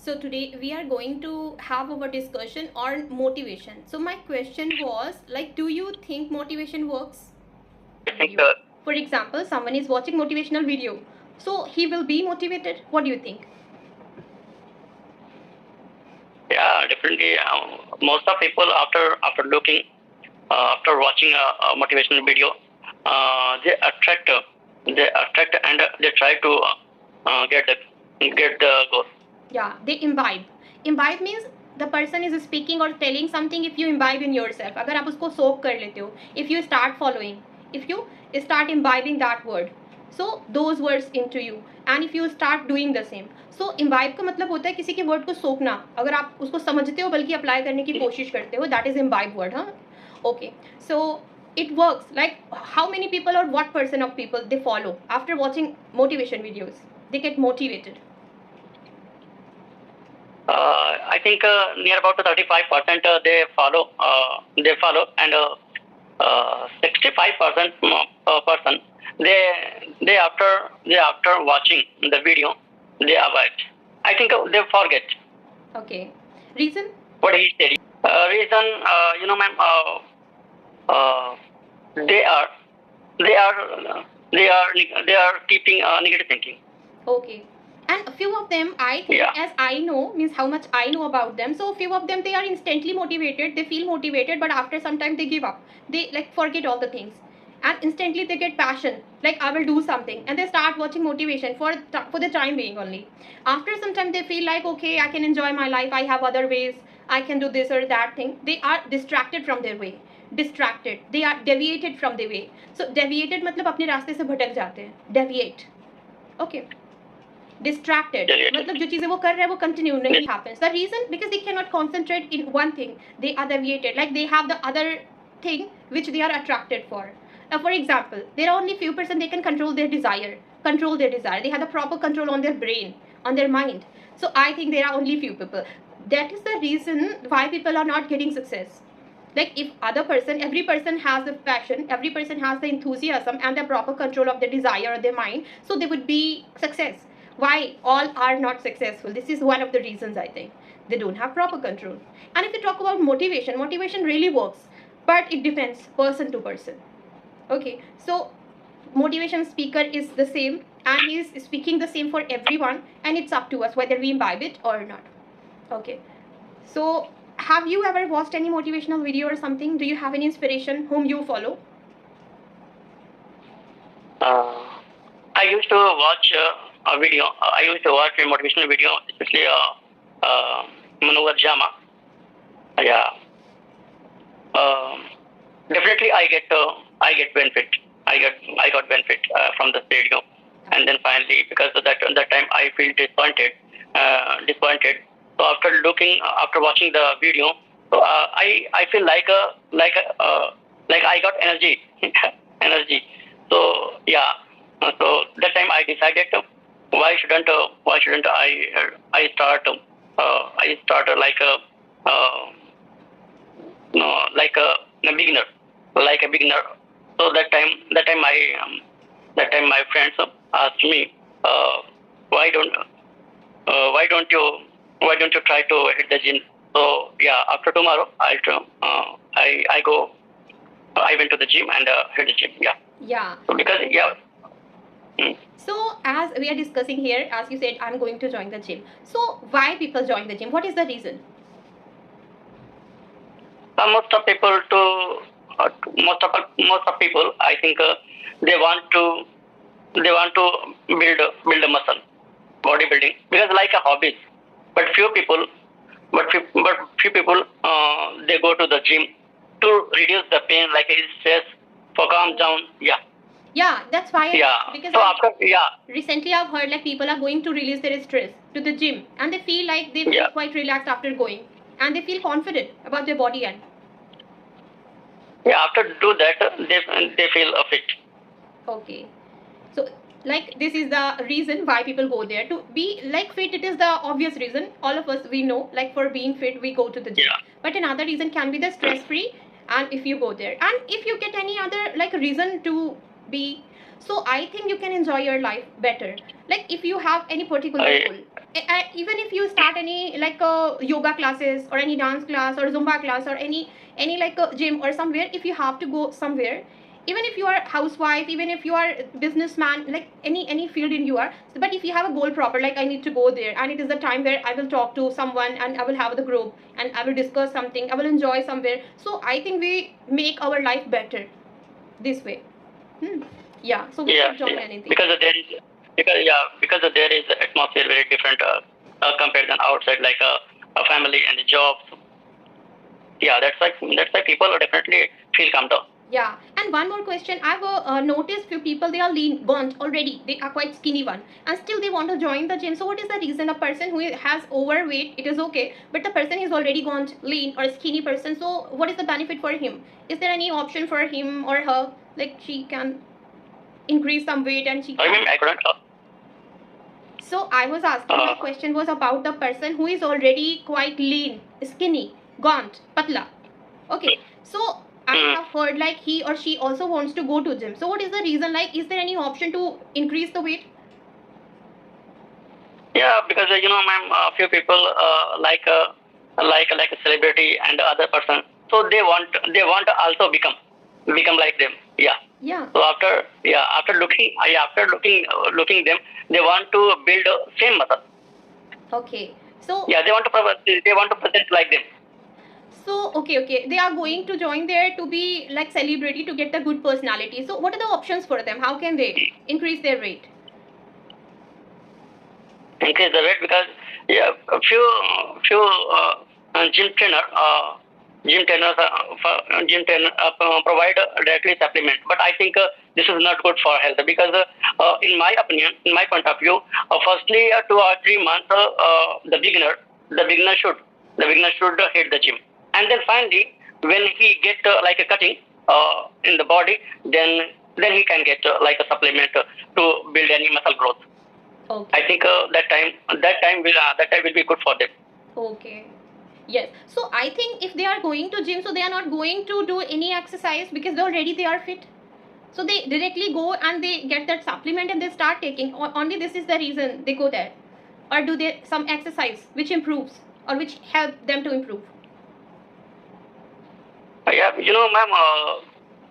So today we are going to have our discussion on motivation. So my question was like, do you think motivation works? I think, For example, someone is watching motivational video, so he will be motivated. What do you think? yeah, definitely. Most of people after looking, after watching a motivational video, they attract, and they try to get the goal. Yeah, they imbibe. Imbibe means the person is speaking or telling something. If you imbibe in yourself, अगर आप उसको soak कर लेते हो, if you start following, if you start imbibing that word, so those words into you, and if you start doing the same, so imbibe का मतलब होता है किसी के word को सोखना. अगर आप उसको समझते हो बल्कि अप्लाई करने की कोशिश करते हो, that is imbibe word, हाँ. Okay, so it works. Like how many people or what percent of people they follow after watching motivation videos? They get motivated. I think near about 35% they follow. They follow, and 65% person they after watching the video they avoid. I think they forget. Okay. Reason? What he said. Reason, ma'am. They are they are they are keeping negative thinking. Okay. And a few of them, I think, Yeah. as I know, means how much I know about them. So few of them, they are instantly motivated. They feel motivated, but after some time, they give up. They like forget all the things, and instantly they get passion. Like I will do something, and they start watching motivation for the time being only. After some time, they feel like okay, I can enjoy my life. I have other ways. I can do this or that thing. They are distracted from their way. Distracted. They are deviated from their way. So deviated मतलब अपने रास्ते से भटक जाते हैं. Deviate. Okay. Distracted मतलब जो चीजें वो कर रहे हैं वो continue नहीं happens. The reason because they cannot concentrate in one thing. They are deviated, like they have the other thing which they are attracted for. Now for example, there are only few person they can control their desire. They have the proper control on their brain, on their mind. So I think there are only few people. That is the reason why people are not getting success. Like if every person has the passion, every person has the enthusiasm and the proper control of their desire or their mind, so they would be success. Why all are not successful? This is one of the reasons. I think they don't have proper control. And if we talk about motivation really works, but it depends person to person. Okay, so motivation speaker is the same, and he is speaking the same for everyone, and it's up to us whether we imbibe it or not. Okay, so have you ever watched any motivational video or something? Do you have any inspiration whom you follow? I used to watch a video. I used to watch a motivational video, especially Manohar Jama. Yeah. Definitely, I get benefit. I got benefit from the video, and then finally, because of that time, I feel disappointed. Disappointed. So after watching the video, so I feel like I got energy, energy. So yeah. So that time I decided why shouldn't I start like a beginner, So that time my friends asked me, why don't why don't you try to hit the gym? So yeah, after tomorrow I went to the gym and hit the gym. Yeah. Yeah. So because yeah. So as we are discussing here, as you said, I'm going to join the gym. So why people join the gym? What is the reason? Most of people, I think they want to build a muscle, bodybuilding, because like a hobby. But few people they go to the gym to reduce the pain, like stress, for calm down. Yeah. Yeah, that's why. Yeah. Because So recently I've heard like people are going to release their stress to the gym, and they feel like they feel quite relaxed after going, and they feel confident about their body and. Yeah, after do that, they feel fit. Okay, so like this is the reason why people go there to be like fit. It is the obvious reason. All of us we know, like for being fit, we go to the gym. Yeah. But another reason can be the stress free, and if you go there, and if you get any other like reason to be So I think you can enjoy your life better. Like if you have any particular I, goal, even if you start any like yoga classes or any dance class or Zumba class or any like a gym or somewhere, if you have to go somewhere, even if you are housewife, even if you are businessman, like any field in you are, but if you have a goal proper, like I need to go there and it is the time where I will talk to someone and I will have the group and I will discuss something, I will enjoy somewhere. So I think we make our life better this way. Hmm. Yeah, so we yeah, should join yeah. anything. Because there is atmosphere very different compared than outside, like a family and a job. Yeah, that's why people definitely feel calm down. Yeah, and one more question. I've noticed few people, they are lean, gaunt already. They are quite skinny one, and still they want to join the gym. So what is the reason? A person who has overweight, it is okay, but the person is already gaunt, lean, or skinny person. So what is the benefit for him? Is there any option for him or her? Like she can increase some weight and she I can. mean, I couldn't. So I was asking, my question was about the person who is already quite lean, skinny, gaunt, patla. Okay, so I have heard like he or she also wants to go to gym. So what is the reason? Like, is there any option to increase the weight? Yeah, because ma'am, a few people like a celebrity and other person, so they want to also become like them. Yeah. Yeah. So after looking them, they want to build same muscle. Okay. So Yeah, they want to present like them. so okay, they are going to join there to be like celebrity to get the good personality. So what are the options for them? How can they increase their weight? Increase the weight because yeah, a few gym trainers provide directly supplement, but I think this is not good for health because in my opinion, in my point of view, firstly 2 or 3 months the beginner should hit the gym, and then finally when he get like a cutting in the body, then he can get like a supplement to build any muscle growth. Okay. I think that time will be good for them. Okay. Yes. So I think if they are going to gym, so they are not going to do any exercise because they are fit. So they directly go and they get that supplement and they start taking. Only this is the reason they go there, or do they some exercise which improves or which help them to improve? Yeah, ma'am,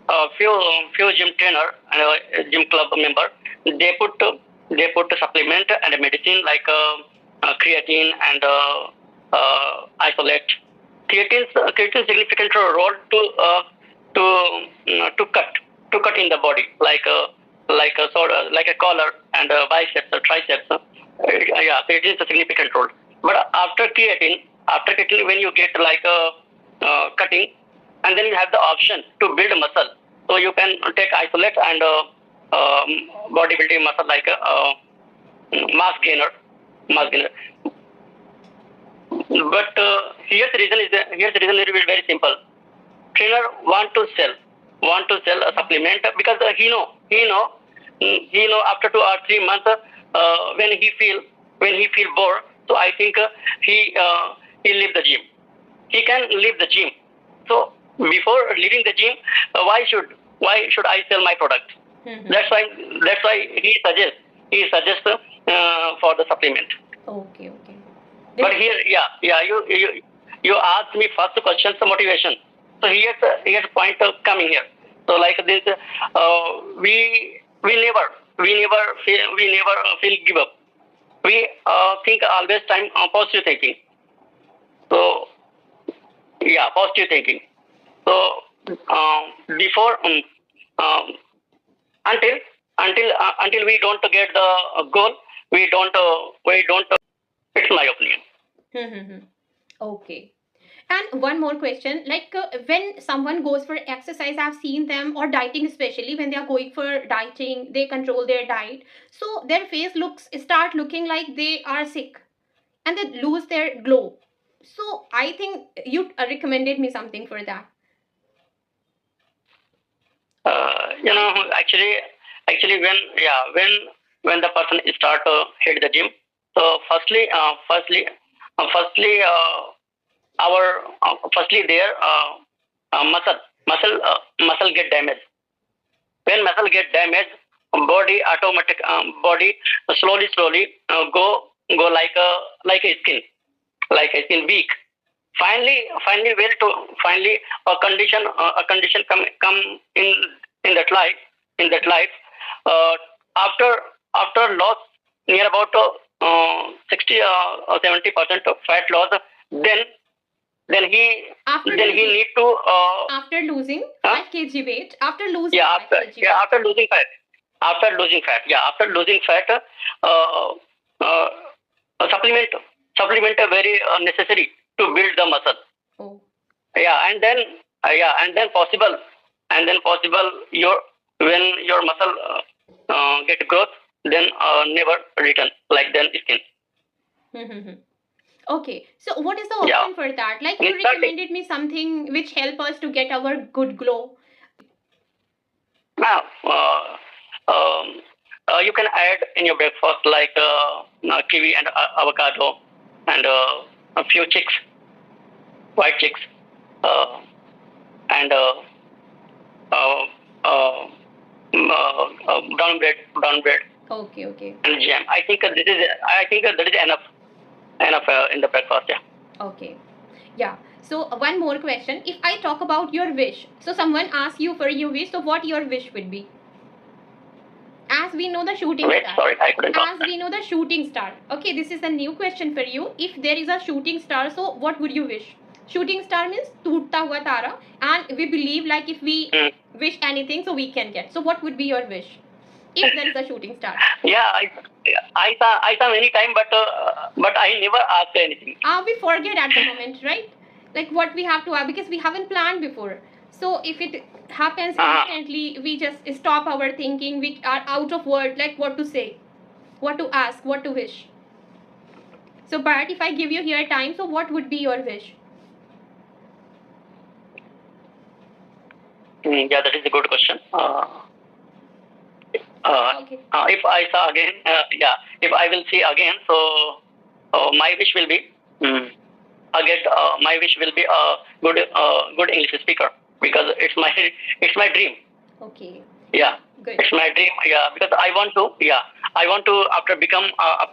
a few gym trainer and gym club member, they put a supplement and a medicine like creatine and isolate. Creatine significant role to cut in the body like a collar and biceps or triceps. Yeah, creatine is a significant role. But after creatine, when you get like a cutting, and then you have the option to build muscle. So you can take isolate and bodybuilding muscle like a mass gainer. But here's the reason it will be very simple. Trainer want to sell a supplement because he know after 2 or 3 months when he feel bored. So I think he leave the gym. He can leave the gym. So before leaving the gym, why should I sell my product? Mm-hmm. That's why he suggests for the supplement. Okay. But here, you asked me first question, the motivation. So here's a point coming here. So like this, we never feel give up. We think always time positive thinking. So yeah, positive thinking. So before until we don't get the goal, we don't. It's my opinion. Mm-hmm. Okay. And one more question, like when someone goes for exercise, I've seen them, or dieting, especially when they are going for dieting, they control their diet. So their face start looking like they are sick, and they lose their glow. So I think you recommended me something for that. Actually, when the person start to hit the gym, so firstly, our firstly their muscle get damaged. When muscle get damaged, body slowly go like a skin weak. Finally a condition come in that life. Uh, after loss near about 60 or 70% of fat loss, then then he After then he losing, need to after losing huh? 5 kg weight, after losing yeah 5 kg weight. after losing fat uh, uh, supplement are very necessary to build the muscle. Oh, And then possible your when your muscle get growth, then never return like then skin. okay. So what is the Yeah. option for that? Like you In fact, recommended me something which help us to get our good glow. now you can add in your breakfast like kiwi and avocado and a few chicks, white chicks, and brown bread Okay. and jam. I think that is enough in the breakfast. Yeah. Okay. Yeah. So one more question. If I talk about your wish, so someone asks you for your wish, so what your wish would be? As we know the shooting Wait, star. sorry, I couldn't talk. As we know the shooting star. Okay, this is a new question for you. If there is a shooting star, so what would you wish? Shooting star means टूटता हुआ तारा, and we believe like if we wish anything, so we can get. So what would be your wish? If there is a shooting star. Yeah, I saw many time, but I never asked anything. We forget at the moment, right? Like what we have to ask because we haven't planned before. So if it happens instantly, we just stop our thinking. We are out of word, like what to say, what to ask, what to wish. So, but if I give you here time, so what would be your wish? Yeah, that is a good question. Okay. If I saw again, if I will see again, so my wish will be my wish will be a good English speaker, because it's my dream. Okay. Yeah. Good. It's my dream. Yeah, because I want to after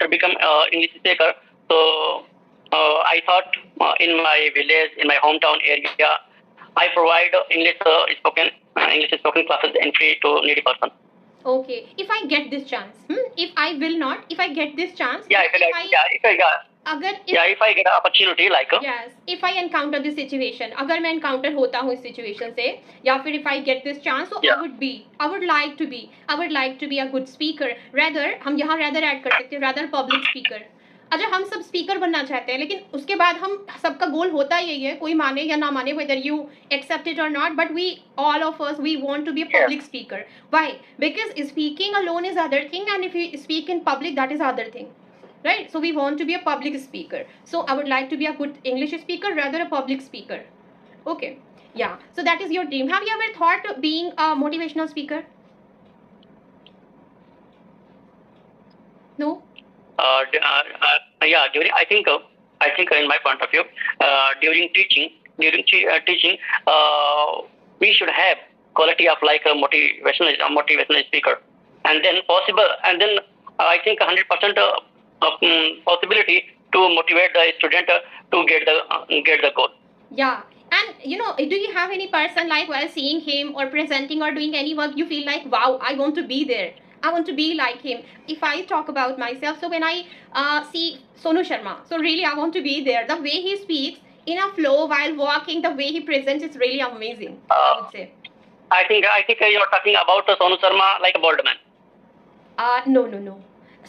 become English speaker. So I thought in my village, in my hometown area, I provide English spoken classes and free to needy person. Okay. If I get this chance, if I get this chance, if I get an opportunity like yes, if I encounter this situation, अगर मैं encounter होता हूँ इस situation से, या फिर if I get this chance, so Yeah. I would like to be a good speaker. Rather हम यहाँ rather add कर सकते हैं, rather public speaker. अच्छा, हम सब स्पीकर बनना चाहते हैं, लेकिन उसके बाद हम सबका गोल होता यही है, कोई माने या ना माने, whether you accept it or not, but all of us want to be a public speaker. Why? Because speaking alone is other thing, and if you speak in public, that is other thing, right? So we want to be a public speaker. So I would like to be a good English speaker, rather a public speaker. Okay, yeah. So that is your dream. Have you ever thought of being a motivational speaker? No. During I think in my point of view, during teaching, we should have quality of like a motivational speaker, and then I think 100% possibility to motivate the student to get the goal. Yeah. And do you have any person like while seeing him or presenting or doing any work, you feel like, wow, I want to be there, I want to be like him? If I talk about myself, so when I see Sonu Sharma, so really I want to be there. The way he speaks in a flow while walking, the way he presents is really amazing, I would say. I think you're talking about Sonu Sharma like a bald man. No.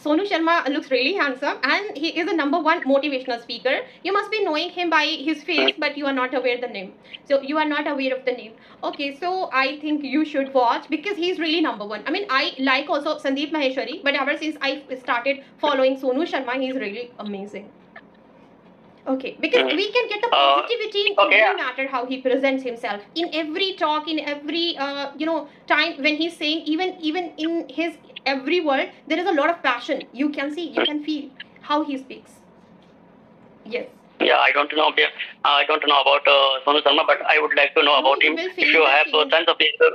Sonu Sharma looks really handsome, and he is a #1 motivational speaker. You must be knowing him by his face, but you are not aware the name. So you are not aware of the name. Okay, so I think you should watch because he's really #1. I mean, I like also Sandeep Maheshwari, but ever since I started following Sonu Sharma, he's really amazing. Okay, because we can get the positivity in every matter how he presents himself, in every talk, in every time when he's saying, even in his every word, there is a lot of passion. You can see, you can feel how he speaks. Yes. Yeah, I don't know about Sonu Sharma, but I would like to know about him. If you have tons of people,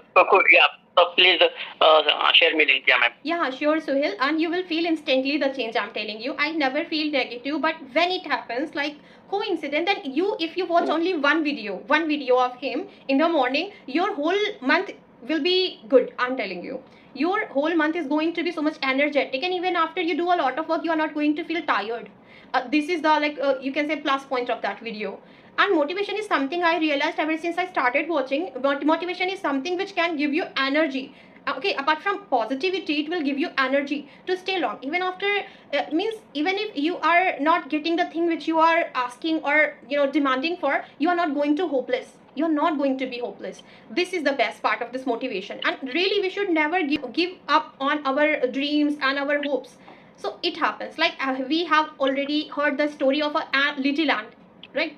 So please share me link. Yeah, ma'am. Yeah, sure, Suhil, and you will feel instantly the change. I'm telling you, I never feel negative, but when it happens, like coincidence, then you, if you watch only one video of him in the morning, your whole month will be good. I'm telling you, your whole month is going to be so much energetic, and even after you do a lot of work, you are not going to feel tired. This is the, like, you can say, plus point of that video. And motivation is something I realized ever since I started watching. But motivation is something which can give you energy. Okay, apart from positivity, it will give you energy to stay long even after, means even if you are not getting the thing which you are asking or demanding for, you are not going to hopeless, you're not going to be hopeless. This is the best part of this motivation, and really we should never give up on our dreams and our hopes. So it happens, like we have already heard the story of a little ant, right?